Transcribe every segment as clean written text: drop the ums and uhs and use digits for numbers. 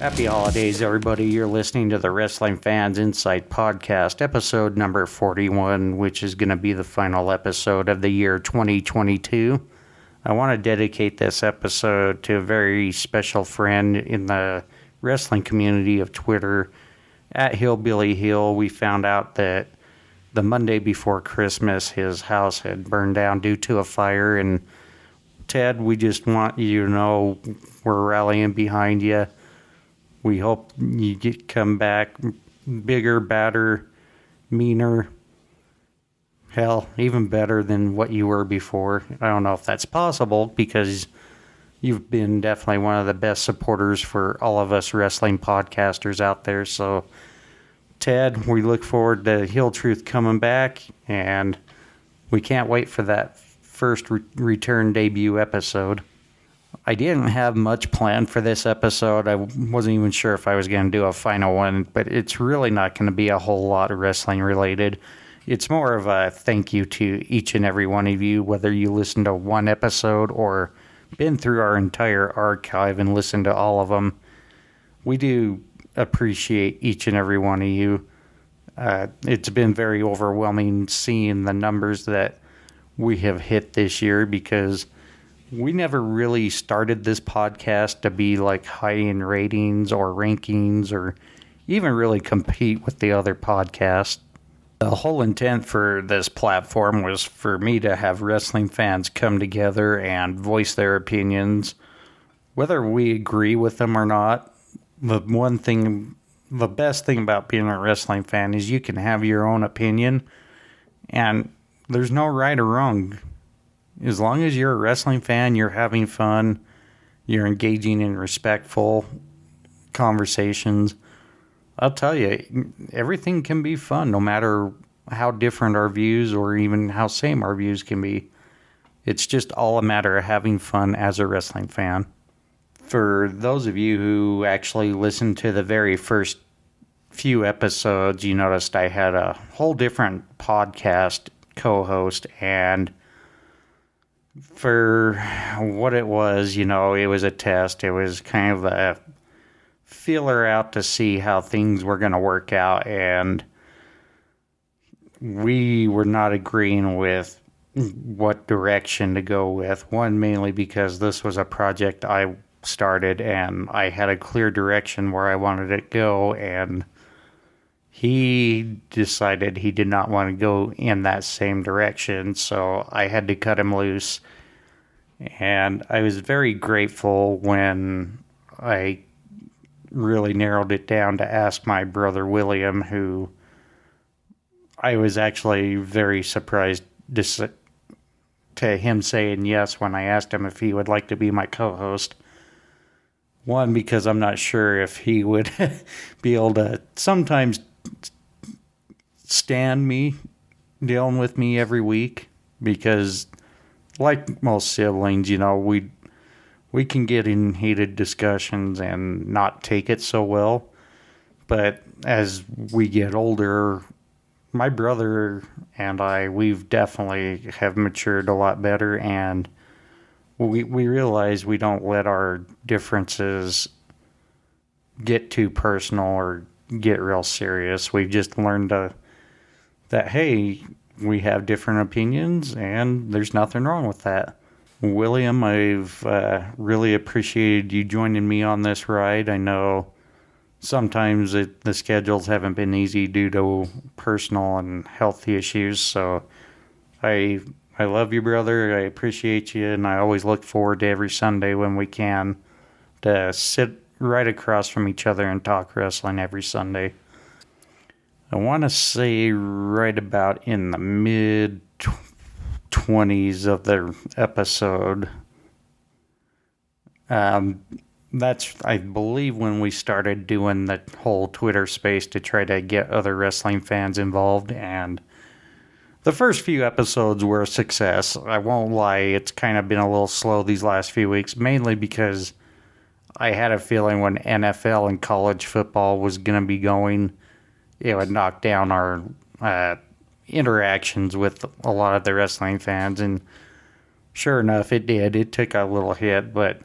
Happy holidays, everybody. You're listening to the Wrestling Fans Incite podcast, episode number 41, which is going to be the final episode of the year 2022. I want to dedicate this episode to a very special friend in the wrestling community of Twitter, at Hillbilly Hill. We found out that the Monday before Christmas, his house had burned down due to a fire. And Ted, we just want you to know we're rallying behind you. We hope you come back bigger, badder, meaner. Hell, even better than what you were before. I don't know if that's possible because you've been definitely one of the best supporters for all of us wrestling podcasters out there. So, Ted, we look forward to Hill Truth coming back, and we can't wait for that first return debut episode. I didn't have much planned for this episode. I wasn't even sure if I was going to do a final one, but it's really not going to be a whole lot of wrestling related. It's more of a thank you to each and every one of you, whether you listened to one episode or been through our entire archive and listened to all of them. We do appreciate each and every one of you. It's been very overwhelming seeing the numbers that we have hit this year because we never really started this podcast to be like high in ratings or rankings or even really compete with the other podcasts. The whole intent for this platform was for me to have wrestling fans come together and voice their opinions. Whether we agree with them or not, the best thing about being a wrestling fan is you can have your own opinion, and there's no right or wrong. As long as you're a wrestling fan, you're having fun, you're engaging in respectful conversations, I'll tell you, everything can be fun, no matter how different our views or even how same our views can be. It's just all a matter of having fun as a wrestling fan. For those of you who actually listened to the very first few episodes, you noticed I had a whole different podcast co-host, and for what it was, it was a test. It was kind of a feeler out to see how things were going to work out, and we were not agreeing with what direction to go with. One, mainly because this was a project I started, and I had a clear direction where I wanted it to go, and he decided he did not want to go in that same direction, so I had to cut him loose. And I was very grateful when I really narrowed it down to ask my brother William, who I was actually very surprised to him saying yes when I asked him if he would like to be my co-host. One, because I'm not sure if he would be able to sometimes stand me dealing with me every week, because like most siblings, we can get in heated discussions and not take it so well. But as we get older, my brother and we've definitely have matured a lot better, and we realize we don't let our differences get too personal or get real serious. We've just learned that, hey, we have different opinions, and there's nothing wrong with that. William, I've really appreciated you joining me on this ride. I know sometimes the schedules haven't been easy due to personal and healthy issues, so I love you, brother. I appreciate you, and I always look forward to every Sunday when we can to sit right across from each other and talk wrestling every Sunday. I want to say right about in the mid-20s of the episode. That's, I believe, when we started doing the whole Twitter space to try to get other wrestling fans involved, and the first few episodes were a success. I won't lie, it's kind of been a little slow these last few weeks, mainly because I had a feeling when NFL and college football was going to be going, it would knock down our interactions with a lot of the wrestling fans, and sure enough, it did. It took a little hit, but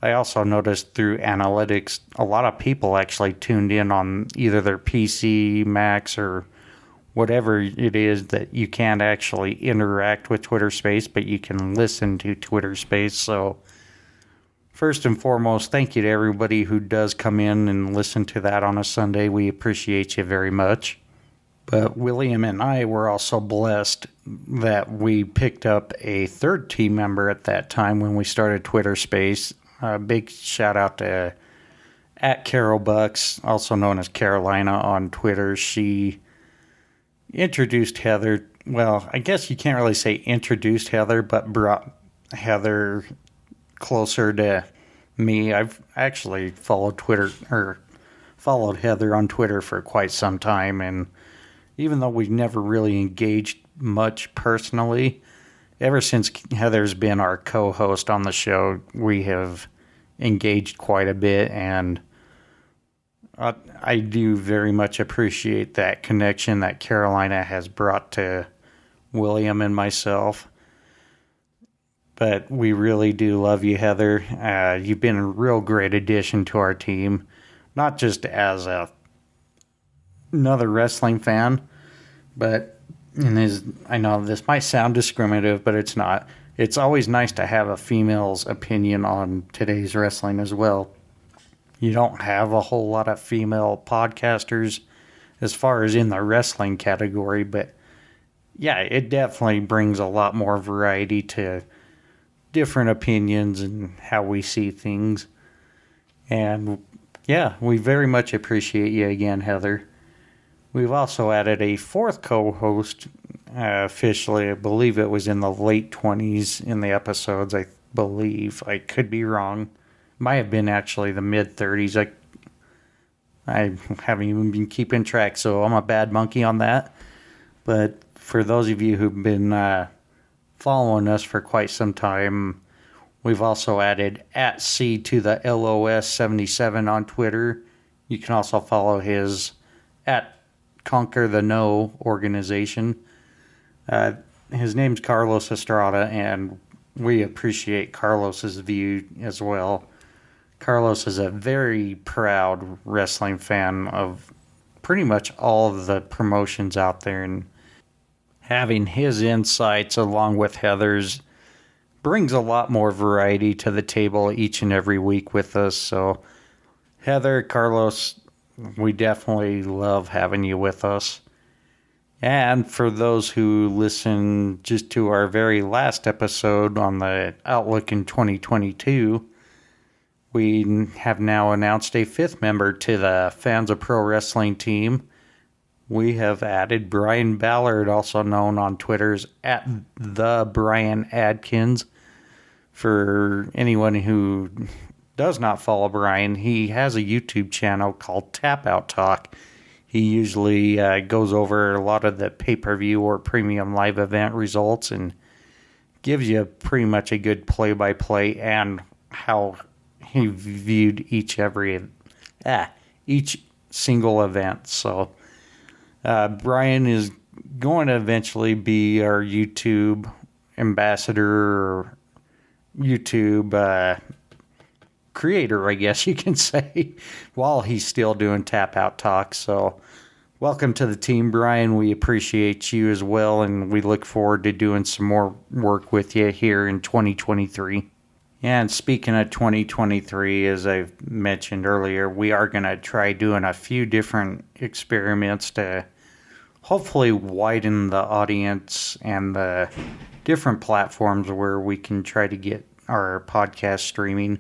I also noticed through analytics, a lot of people actually tuned in on either their PC, Macs, or whatever it is that you can't actually interact with Twitter Space, but you can listen to Twitter Space. So first and foremost, thank you to everybody who does come in and listen to that on a Sunday. We appreciate you very much. But William and I were also blessed that we picked up a third team member at that time when we started Twitter Space. A big shout out to at Carol Bucks, also known as Carolina on Twitter. She introduced Heather. Well, I guess you can't really say introduced Heather, but brought Heather closer to me. I've actually followed Heather on Twitter for quite some time, and even though we've never really engaged much personally, ever since Heather's been our co-host on the show, we have engaged quite a bit, and I do very much appreciate that connection that Carolina has brought to William and myself. But we really do love you, Heather. You've been a real great addition to our team, not just as another wrestling fan, but I know this might sound discriminative, but it's not. It's always nice to have a female's opinion on today's wrestling as well. You don't have a whole lot of female podcasters as far as in the wrestling category, but yeah, it definitely brings a lot more variety to different opinions and how we see things. And yeah, we very much appreciate you again, Heather. We've also added a fourth co-host officially. I believe it was in the late 20s in the episodes, I believe. I could be wrong. Might have been actually the mid-30s. I haven't even been keeping track, so I'm a bad monkey on that. But for those of you who've been following us for quite some time, we've also added at C to the LOS77 on Twitter. You can also follow his at Conquer the No organization. His name's Carlos Estrada, and we appreciate Carlos's view as well. Carlos is a very proud wrestling fan of pretty much all of the promotions out there, and having his insights along with Heather's brings a lot more variety to the table each and every week with us. So Heather, Carlos, we definitely love having you with us. And for those who listen just to our very last episode on the Outlook in 2022, we have now announced a fifth member to the Fans of Pro Wrestling team. We have added Brian Ballard, also known on Twitter's at the Brian Adkins. For anyone who does not follow Brian, he has a YouTube channel called Tap Out Talk. He usually goes over a lot of the pay-per-view or premium live event results and gives you pretty much a good play-by-play and how he viewed each single event. So Brian is going to eventually be our YouTube ambassador or YouTube creator, I guess you can say, while he's still doing Tap Out Talk. So welcome to the team, Brian. We appreciate you as well, and we look forward to doing some more work with you here in 2023. And speaking of 2023, as I've mentioned earlier, we are going to try doing a few different experiments to hopefully widen the audience and the different platforms where we can try to get our podcast streaming.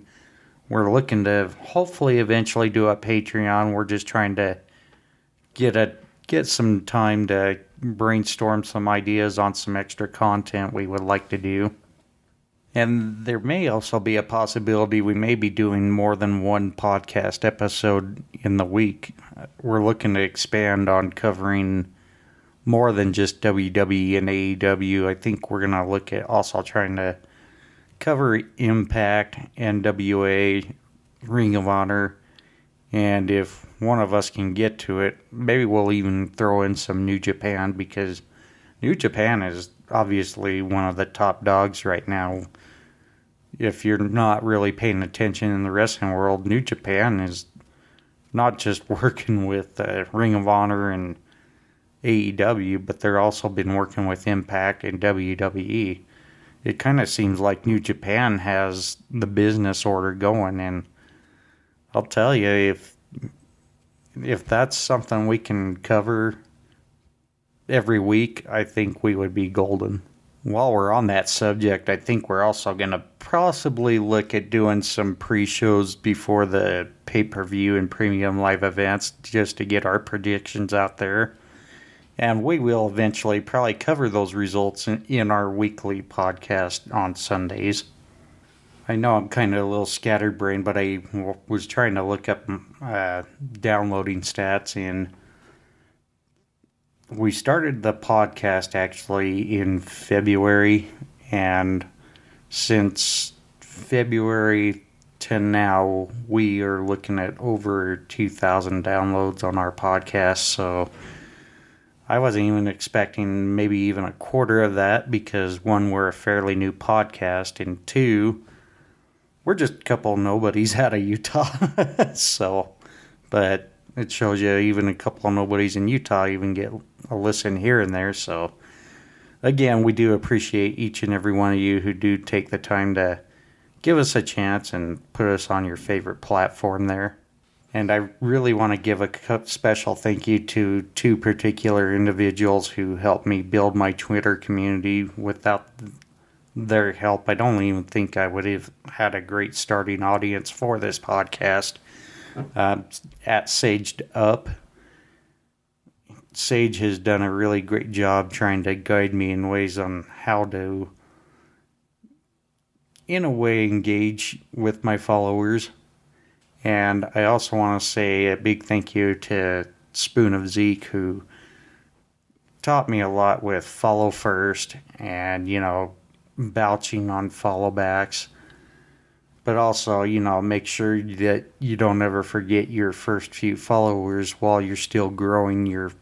We're looking to hopefully eventually do a Patreon. We're just trying to get some time to brainstorm some ideas on some extra content we would like to do. And there may also be a possibility we may be doing more than one podcast episode in the week. We're looking to expand on covering more than just WWE and AEW. I think we're going to look at also trying to cover Impact, NWA, Ring of Honor, and if one of us can get to it, maybe we'll even throw in some New Japan, because New Japan is obviously one of the top dogs right now. if you're not really paying attention in the wrestling world, New Japan is not just working with Ring of Honor and AEW, but they're also been working with Impact and WWE. It kind of seems like New Japan has the business order going, and I'll tell you, if that's something we can cover every week, I think we would be golden. While we're on that subject, I think we're also going to possibly look at doing some pre-shows before the pay-per-view and premium live events just to get our predictions out there. And we will eventually probably cover those results in our weekly podcast on Sundays. I know I'm kind of a little scatterbrained, but I was trying to look up downloading stats, and we started the podcast actually in February, and since February to now, we are looking at over 2,000 downloads on our podcast, so I wasn't even expecting maybe even a quarter of that because, one, we're a fairly new podcast, and two, we're just a couple nobodies out of Utah. But it shows you even a couple of nobodies in Utah even get a listen here and there. So, again, we do appreciate each and every one of you who do take the time to give us a chance and put us on your favorite platform there. And I really want to give a special thank you to two particular individuals who helped me build my Twitter community. Without their help, I don't even think I would have had a great starting audience for this podcast. At Saged Up, Sage has done a really great job trying to guide me in ways on how to, in a way, engage with my followers. And I also want to say a big thank you to Spoon of Zeke, who taught me a lot with follow first and, vouching on follow backs. But also, make sure that you don't ever forget your first few followers while you're still growing your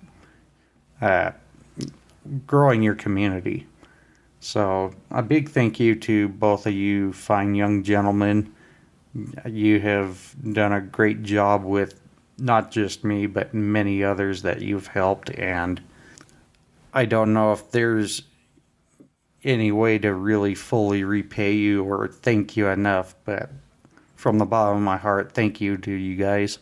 community. So a big thank you to both of you fine young gentlemen. You have done a great job with not just me, but many others that you've helped. And I don't know if there's any way to really fully repay you or thank you enough, but from the bottom of my heart, thank you to you guys.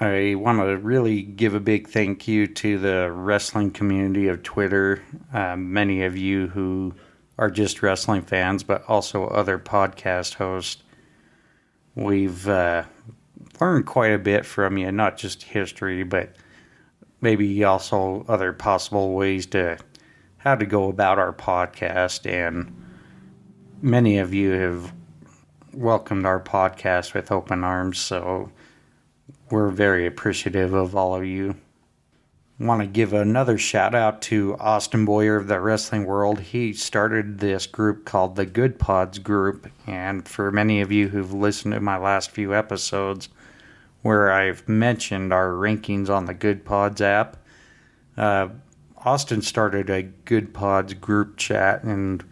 I want to really give a big thank you to the wrestling community of Twitter. Many of you who are just wrestling fans, but also other podcast hosts. We've learned quite a bit from you, not just history, but maybe also other possible ways to how to go about our podcast. And many of you have welcomed our podcast with open arms, so we're very appreciative of all of you. I want to give another shout out to Austin Boyer of the wrestling world. He started this group called the Good Pods Group, and for many of you who've listened to my last few episodes where I've mentioned our rankings on the Good Pods app, Austin started a Good Pods group chat, and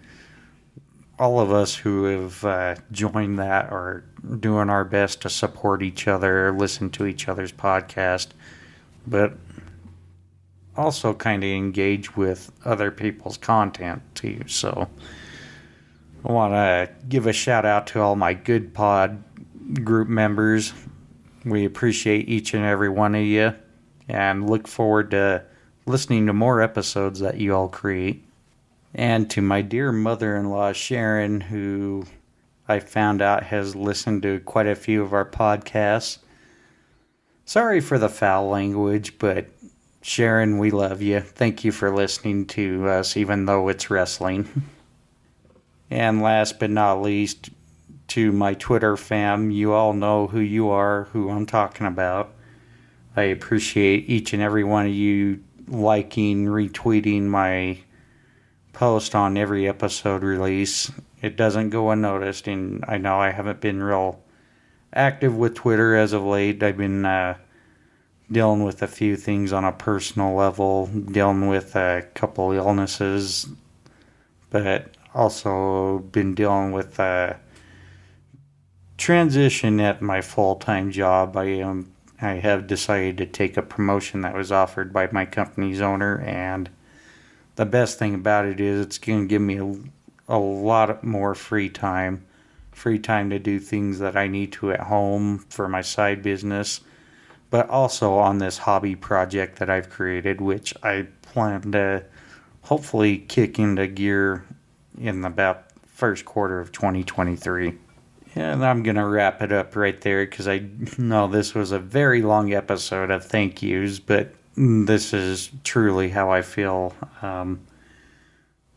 all of us who have joined that are doing our best to support each other, listen to each other's podcast, but also kind of engage with other people's content too. So I want to give a shout out to all my Good Pod group members. We appreciate each and every one of you and look forward to listening to more episodes that you all create. And to my dear mother-in-law, Sharon, who I found out has listened to quite a few of our podcasts. Sorry for the foul language, but Sharon, we love you. Thank you for listening to us, even though it's wrestling. And last but not least, to my Twitter fam, you all know who you are, who I'm talking about. I appreciate each and every one of you liking, retweeting my post on every episode release. It doesn't go unnoticed, and I know I haven't been real active with Twitter as of late. I've been dealing with a few things on a personal level, dealing with a couple illnesses, but also been dealing with transition at my full-time job. I have decided to take a promotion that was offered by my company's owner, and the best thing about it is it's going to give me a lot more free time to do things that I need to at home for my side business, but also on this hobby project that I've created, which I plan to hopefully kick into gear in about first quarter of 2023. And I'm going to wrap it up right there because I know this was a very long episode of thank yous, but this is truly how I feel. I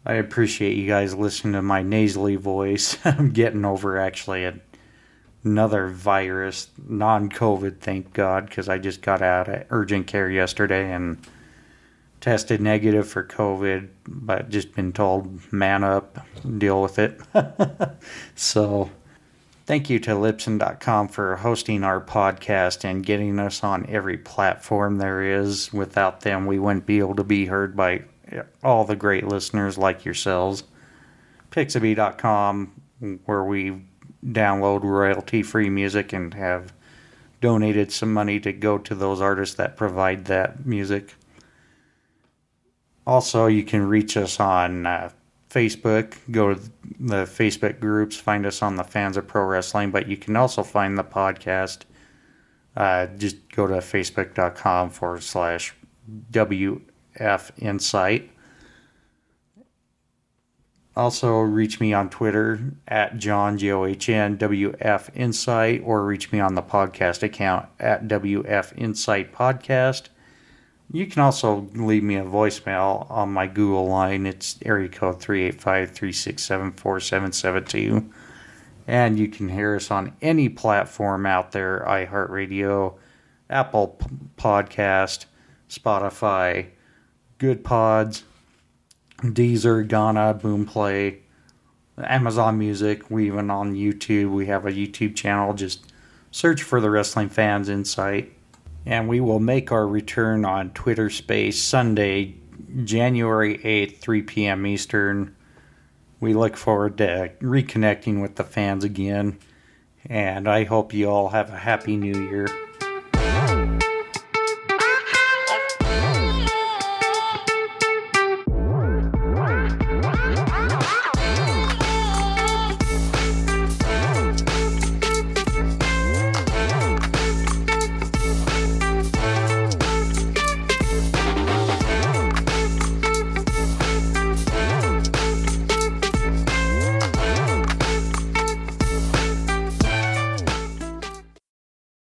appreciate you guys listening to my nasally voice. I'm getting over actually another virus, non-COVID, thank God, because I just got out of urgent care yesterday and tested negative for COVID, but just been told, man up, deal with it. So thank you to Libsyn.com for hosting our podcast and getting us on every platform there is. Without them, we wouldn't be able to be heard by all the great listeners like yourselves. Pixabay.com, where we download royalty-free music and have donated some money to go to those artists that provide that music. Also, you can reach us on Facebook. Go to the Facebook groups, find us on the Fans of Pro Wrestling, but you can also find the podcast. Just go to facebook.com/WF Incite. Also, reach me on Twitter at John, JOHN, WF Incite, or reach me on the podcast account at WF Incite Podcast. You can also leave me a voicemail on my Google line. It's area code 385-367-4772. And you can hear us on any platform out there: iHeartRadio, Apple Podcast, Spotify, Good Pods, Deezer, Ghana, Boomplay, Amazon Music. We even on YouTube. We have a YouTube channel. Just search for the Wrestling Fans Incite. And we will make our return on Twitter Space Sunday, January 8th, 3 p.m. Eastern. We look forward to reconnecting with the fans again. And I hope you all have a happy new year.